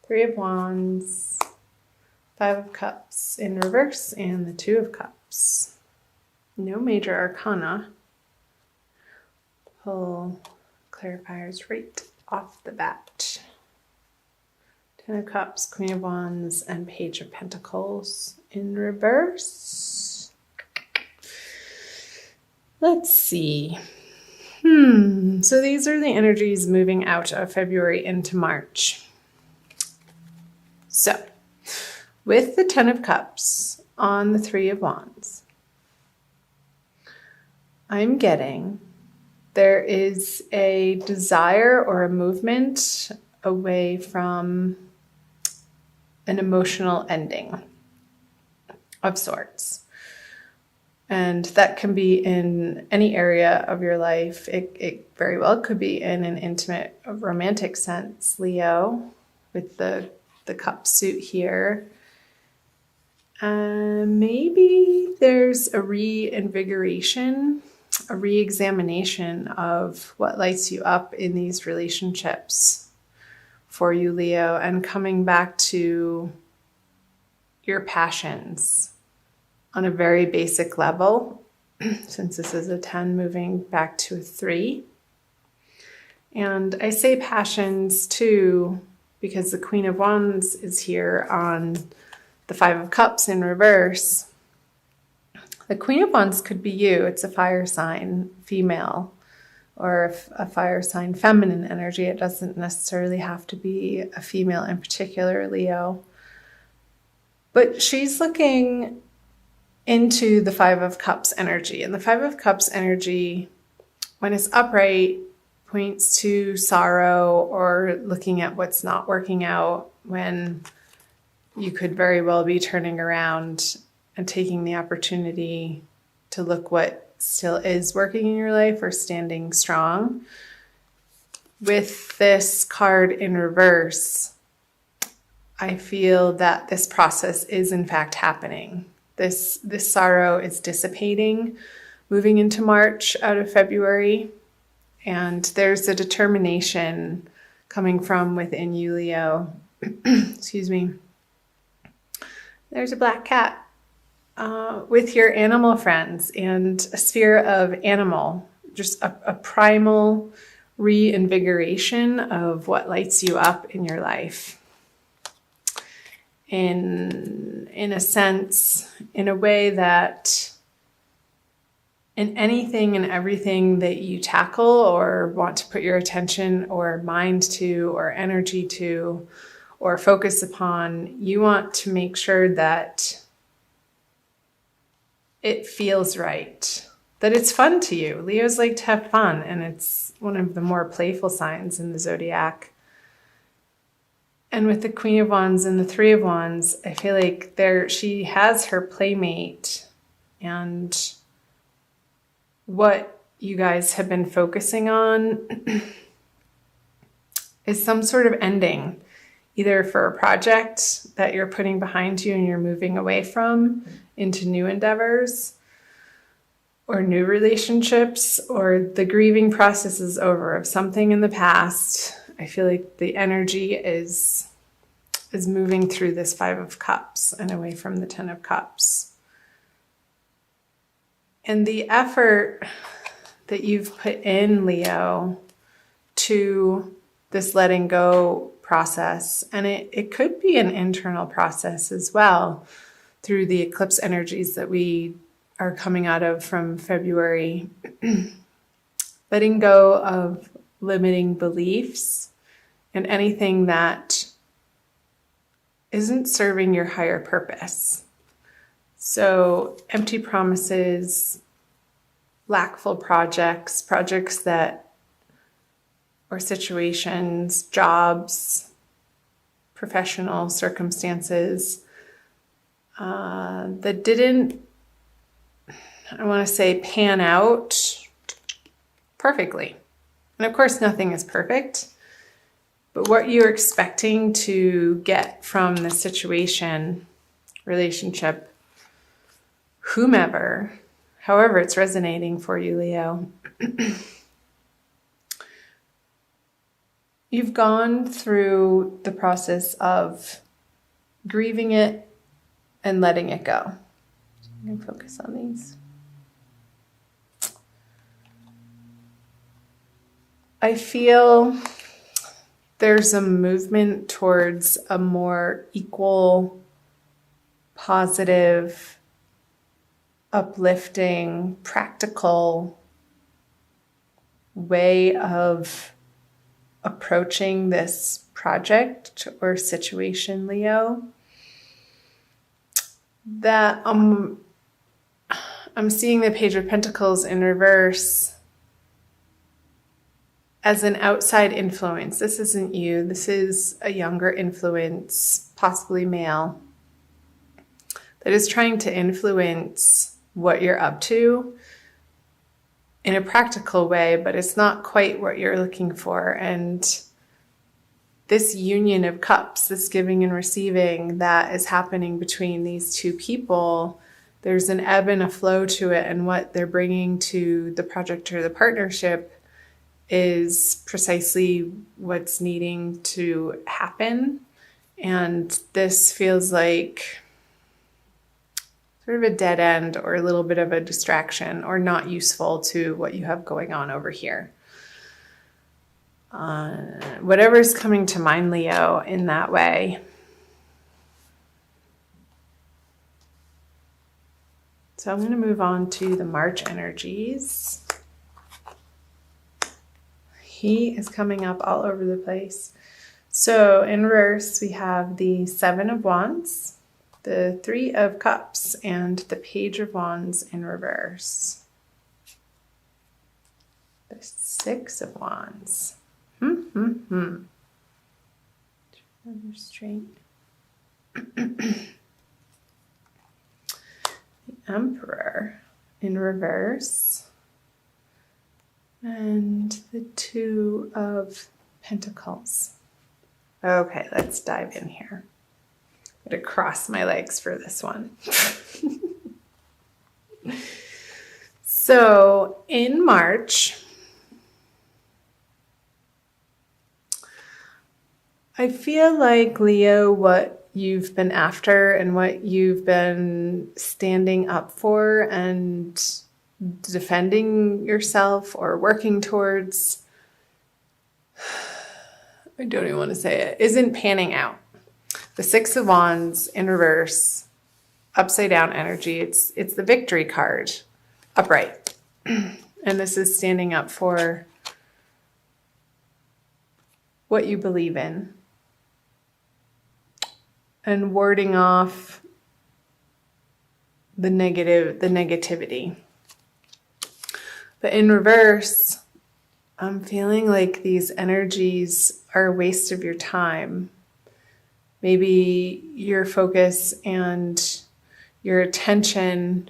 Three of Wands, Five of Cups in reverse, and the Two of Cups. No major arcana. Pull clarifiers right off the bat. Ten of Cups, Queen of Wands, and Page of Pentacles in reverse. Let's see. So these are the energies moving out of February into March. So, with the Ten of Cups on the Three of Wands, I'm getting there is a desire or a movement away from an emotional ending of sorts. And that can be in any area of your life. It very well could be in an intimate, romantic sense, Leo, with the cup suit here. Maybe there's a reinvigoration, a re-examination of what lights you up in these relationships for you, Leo, and coming back to your passions on a very basic level, since this is a 10 moving back to a 3. And I say passions too, because the Queen of Wands is here on the Five of Cups in reverse. The Queen of Wands could be you. It's a fire sign, female, or a fire sign, feminine energy. It doesn't necessarily have to be a female in particular, Leo. But she's looking into the Five of Cups energy. And the Five of Cups energy, when it's upright, points to sorrow or looking at what's not working out, when you could very well be turning around and taking the opportunity to look what still is working in your life or standing strong. With this card in reverse, I feel that this process is in fact happening. This sorrow is dissipating, moving into March out of February. And there's a determination coming from within you, Leo. Excuse me. There's a black cat with your animal friends and a sphere of animal, just a primal reinvigoration of what lights you up in your life. In a sense, in a way that in anything and everything that you tackle or want to put your attention or mind to or energy to or focus upon, you want to make sure that it feels right, that it's fun to you. Leos like to have fun, and it's one of the more playful signs in the zodiac. And with the Queen of Wands and the Three of Wands, I feel like she has her playmate, and what you guys have been focusing on is some sort of ending, either for a project that you're putting behind you and you're moving away from into new endeavors or new relationships, or the grieving process is over of something in the past. I feel like the energy is moving through this Five of Cups and away from the Ten of Cups. And the effort that you've put in, Leo, to this letting go process, and it could be an internal process as well through the eclipse energies that we are coming out of from February. Letting go of limiting beliefs and anything that isn't serving your higher purpose. So empty promises, lackful projects that, or situations, jobs, professional circumstances that didn't, I want to say, pan out perfectly. And of course, nothing is perfect. But what you're expecting to get from the situation, relationship, whomever, however it's resonating for you, Leo, You've gone through the process of grieving it and letting it go. I'm going to focus on these. I feel there's a movement towards a more equal, positive, uplifting, practical way of approaching this project or situation, Leo. That I'm seeing the Page of Pentacles in reverse as an outside influence. This isn't you. This is a younger influence, possibly male, that is trying to influence what you're up to in a practical way, but it's not quite what you're looking for. And this union of cups, this giving and receiving that is happening between these two people, there's an ebb and a flow to it. And what they're bringing to the project or the partnership is precisely what's needing to happen. And this feels like sort of a dead end or a little bit of a distraction or not useful to what you have going on over here. Whatever's coming to mind, Leo, in that way. So I'm going to move on to the March energies. He is coming up all over the place. So in reverse, we have the Seven of Wands, the Three of Cups, and the Page of Wands in reverse. The Six of Wands. Straight. The Emperor in reverse. And the Two of Pentacles. Okay, let's dive in here. I'm going to cross my legs for this one. So in March, I feel like, Leo, what you've been after and what you've been standing up for and defending yourself or working towards, I don't even want to say it, isn't panning out. The Six of Wands in reverse, upside down energy. It's the victory card, upright. And this is standing up for what you believe in and warding off the negativity. But in reverse, I'm feeling like these energies are a waste of your time. Maybe your focus and your attention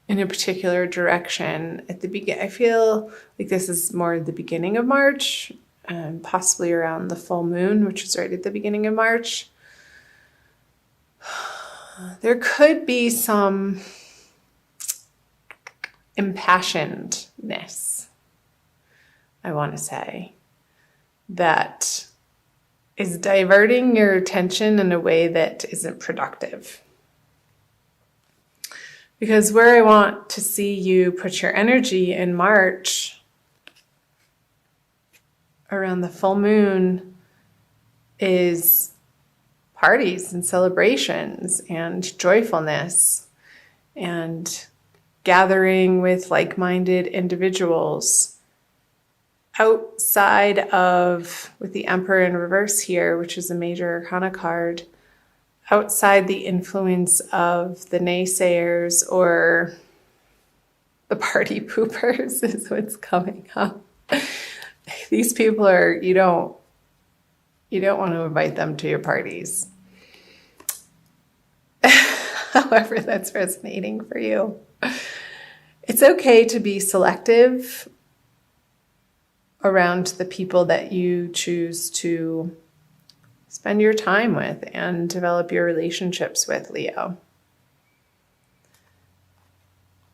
in a particular direction at the beginning. I feel like this is more the beginning of March, and possibly around the full moon, which is right at the beginning of March. There could be some impassionedness, I want to say, that is diverting your attention in a way that isn't productive. Because where I want to see you put your energy in March around the full moon is parties and celebrations and joyfulness and gathering with like-minded individuals outside of, with the Emperor in reverse here, which is a major arcana card, outside the influence of the naysayers or the party poopers is what's coming up. These people are, you don't want to invite them to your parties. However that's resonating for you. It's okay to be selective around the people that you choose to spend your time with and develop your relationships with, Leo.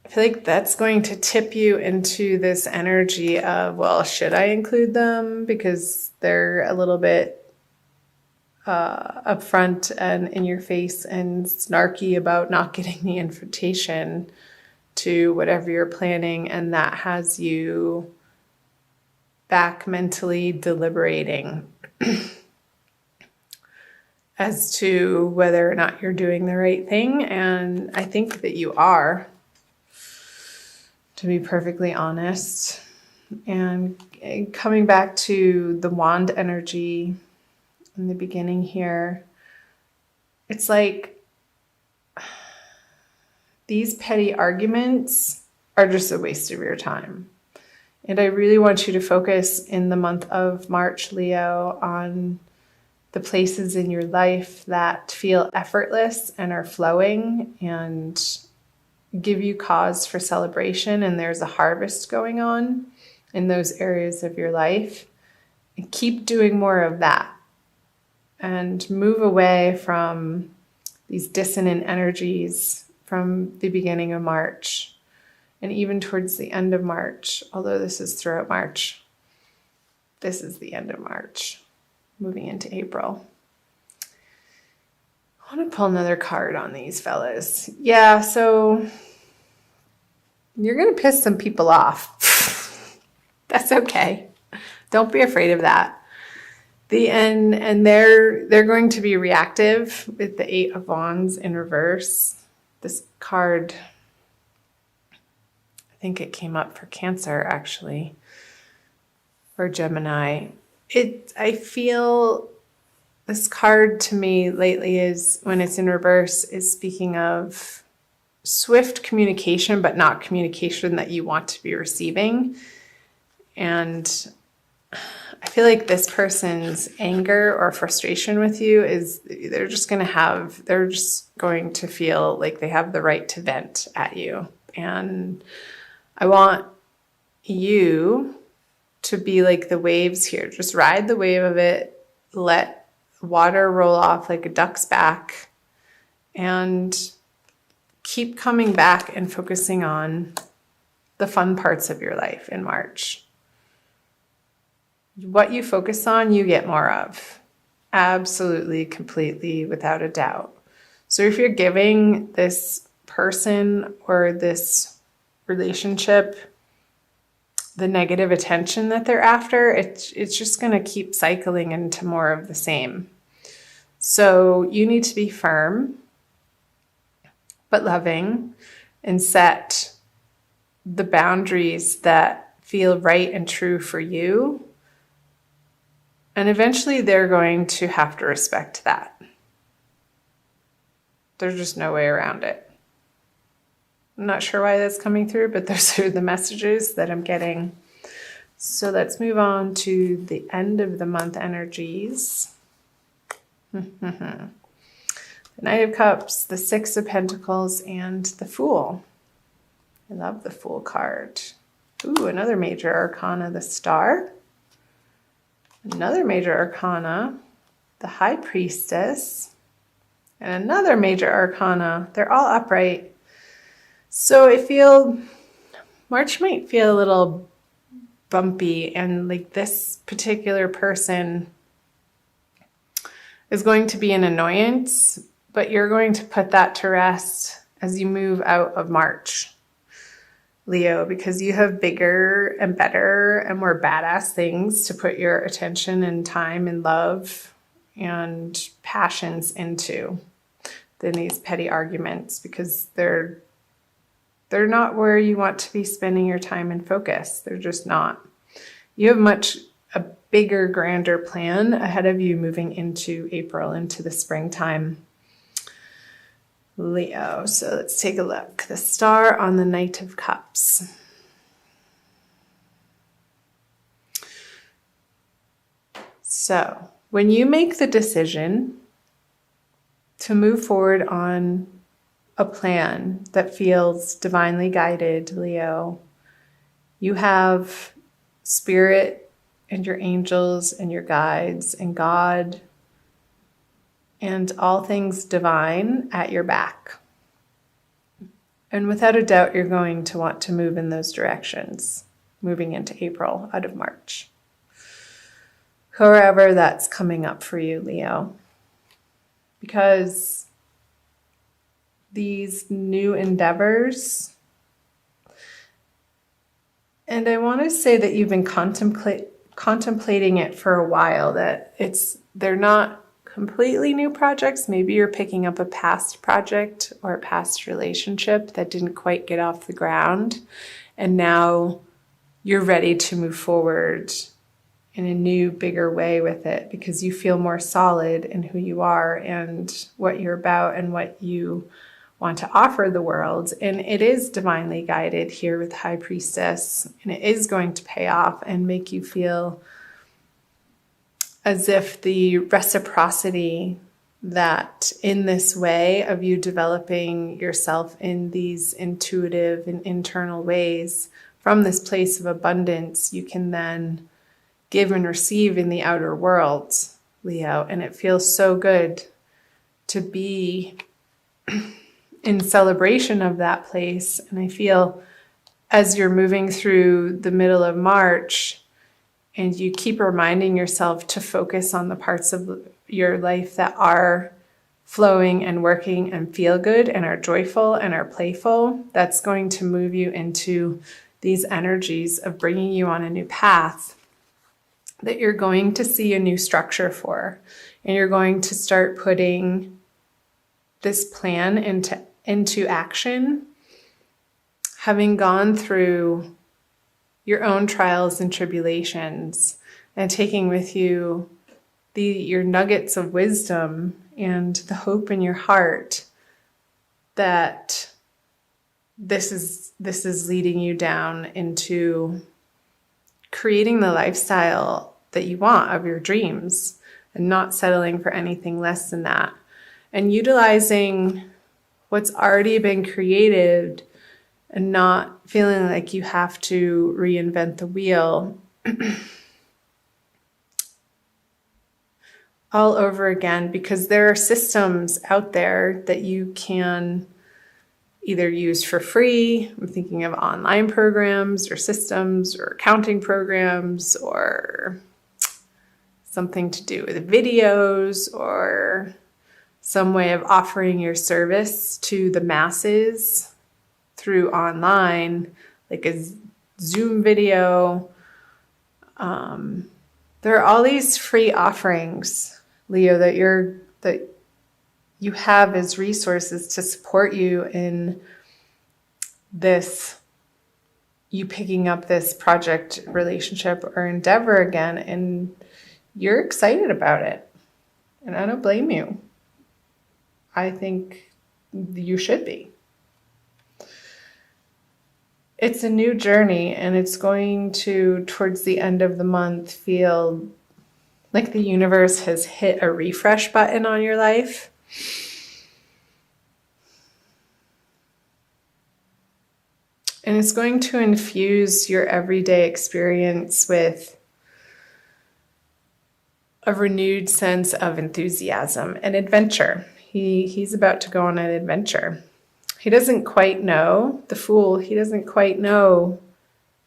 I feel feel like that's going to tip you into this energy of, well, should I include them? Because they're a little bit upfront and in your face and snarky about not getting the invitation to whatever you're planning. And that has you back mentally deliberating as to whether or not you're doing the right thing. And I think that you are, to be perfectly honest. And coming back to the wand energy in the beginning here, it's like these petty arguments are just a waste of your time. And I really want you to focus in the month of March, Leo, on the places in your life that feel effortless and are flowing and give you cause for celebration. And there's a harvest going on in those areas of your life. And keep doing more of that. And move away from these dissonant energies from the beginning of March and even towards the end of March, although this is throughout March. This is the end of March, moving into April. I want to pull another card on these fellas. Yeah, so you're going to piss some people off. That's okay. Don't be afraid of that. And they're going to be reactive with the 8 of Wands in reverse. This card, I think it came up for Cancer actually, or Gemini. I feel this card to me lately is, when it's in reverse, is speaking of swift communication, but not communication that you want to be receiving. And I feel like this person's anger or frustration with you is they're just going to feel like they have the right to vent at you. And I want you to be like the waves here. Just ride the wave of it. Let water roll off like a duck's back and keep coming back and focusing on the fun parts of your life in March. What you focus on, you get more of. Absolutely, completely, without a doubt. So if you're giving this person or this relationship the negative attention that they're after, it's just going to keep cycling into more of the same. So you need to be firm, but loving, and set the boundaries that feel right and true for you. And eventually they're going to have to respect that. There's just no way around it. I'm not sure why that's coming through, but those are the messages that I'm getting. So let's move on to the end of the month energies. The Knight of Cups, the Six of Pentacles, and the Fool. I love the Fool card. Ooh, another major arcana, the Star. Another major arcana, the High Priestess, and another major arcana. They're all upright. So March might feel a little bumpy, and like this particular person is going to be an annoyance, but you're going to put that to rest as you move out of March, Leo, because you have bigger and better and more badass things to put your attention and time and love and passions into than these petty arguments, because they're not where you want to be spending your time and focus. They're just not. You have a bigger, grander plan ahead of you moving into April, into the springtime, Leo. So let's take a look. The Star on the Knight of Cups. So when you make the decision to move forward on a plan that feels divinely guided, Leo, you have Spirit and your angels and your guides and God and all things divine at your back. And without a doubt, you're going to want to move in those directions, moving into April out of March. However that's coming up for you, Leo. Because these new endeavors, and I want to say that you've been contemplating it for a while, that they're not completely new projects. Maybe you're picking up a past project or a past relationship that didn't quite get off the ground, and now you're ready to move forward in a new, bigger way with it because you feel more solid in who you are and what you're about and what you want to offer the world. And it is divinely guided here with High Priestess, and it is going to pay off and make you feel as if the reciprocity that in this way of you developing yourself in these intuitive and internal ways from this place of abundance, you can then give and receive in the outer world, Leo. And it feels so good to be in celebration of that place. And I feel as you're moving through the middle of March and you keep reminding yourself to focus on the parts of your life that are flowing and working and feel good and are joyful and are playful, that's going to move you into these energies of bringing you on a new path that you're going to see a new structure for. And you're going to start putting this plan into action, having gone through your own trials and tribulations and taking with you your nuggets of wisdom and the hope in your heart that this is leading you down into creating the lifestyle that you want of your dreams and not settling for anything less than that, and utilizing what's already been created and not feeling like you have to reinvent the wheel all over again, because there are systems out there that you can either use for free. I'm thinking of online programs or systems or accounting programs or something to do with videos or some way of offering your service to the masses through online, like a Zoom video. There are all these free offerings, Leo, that you have as resources to support you in this, you picking up this project, relationship, or endeavor again, and you're excited about it. And I don't blame you. I think you should be. It's a new journey, and it's going to, towards the end of the month, feel like the universe has hit a refresh button on your life. And it's going to infuse your everyday experience with a renewed sense of enthusiasm and adventure. He's about to go on an adventure. He doesn't quite know, the Fool, he doesn't quite know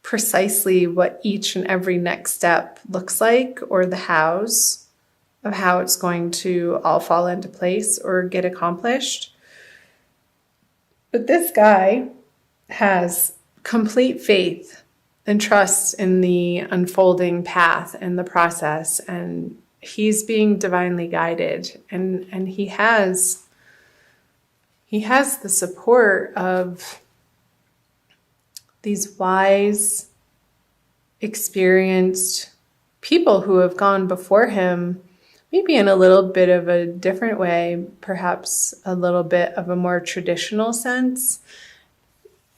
precisely what each and every next step looks like or the hows of how it's going to all fall into place or get accomplished. But this guy has complete faith and trust in the unfolding path and the process, and he's being divinely guided, and he has the support of these wise, experienced people who have gone before him, maybe in a little bit of a different way, perhaps a little bit of a more traditional sense.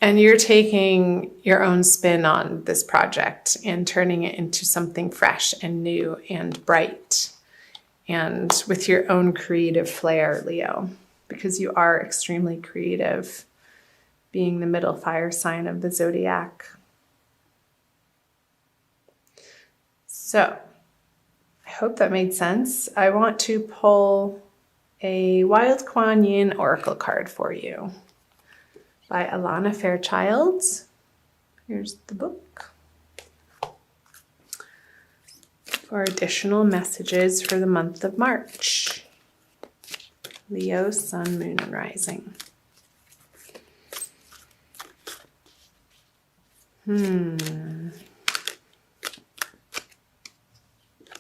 And you're taking your own spin on this project and turning it into something fresh and new and bright and with your own creative flair, Leo, because you are extremely creative, being the middle fire sign of the zodiac. So I hope that made sense. I want to pull a Wild Kuan Yin oracle card for you. by Alana Fairchild. Here's the book. For additional messages for the month of March. Leo, Sun, Moon, and Rising.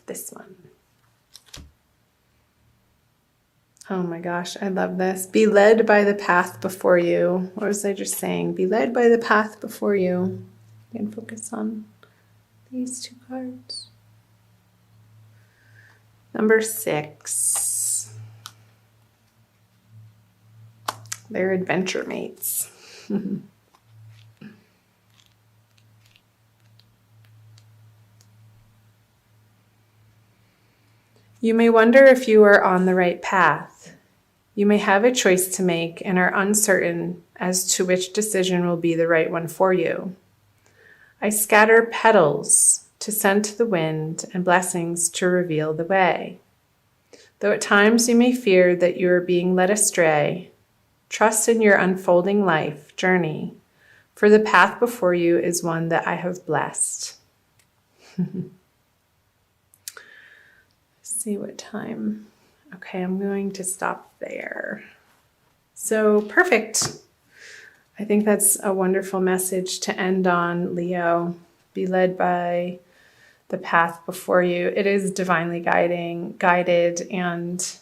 This one. Oh my gosh, I love this. Be led by the path before you. What was I just saying? Be led by the path before you. You can focus on these two cards. Number 6. They're adventure mates. You may wonder if you are on the right path. You may have a choice to make and are uncertain as to which decision will be the right one for you. I scatter petals to send to the wind and blessings to reveal the way. Though at times you may fear that you are being led astray, trust in your unfolding life journey, for the path before you is one that I have blessed. See what time. Okay, I'm going to stop there. So perfect. I think that's a wonderful message to end on, Leo. Be led by the path before you. It is divinely guided, and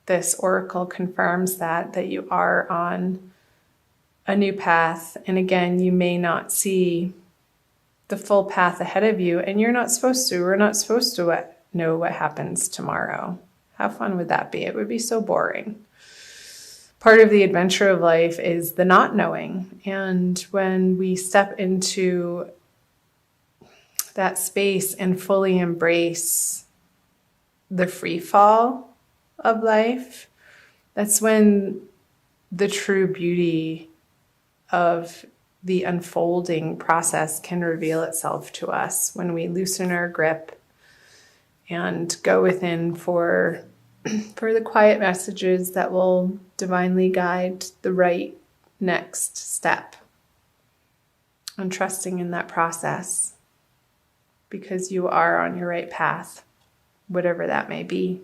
this oracle confirms that you are on a new path. And again, you may not see the full path ahead of you, and you're not supposed to. We're not supposed to know what happens tomorrow. How fun would that be? It would be so boring. Part of the adventure of life is the not knowing. And when we step into that space and fully embrace the free fall of life, that's when the true beauty of the unfolding process can reveal itself to us, when we loosen our grip and go within for the quiet messages that will divinely guide the right next step. And trusting in that process, because you are on your right path, whatever that may be.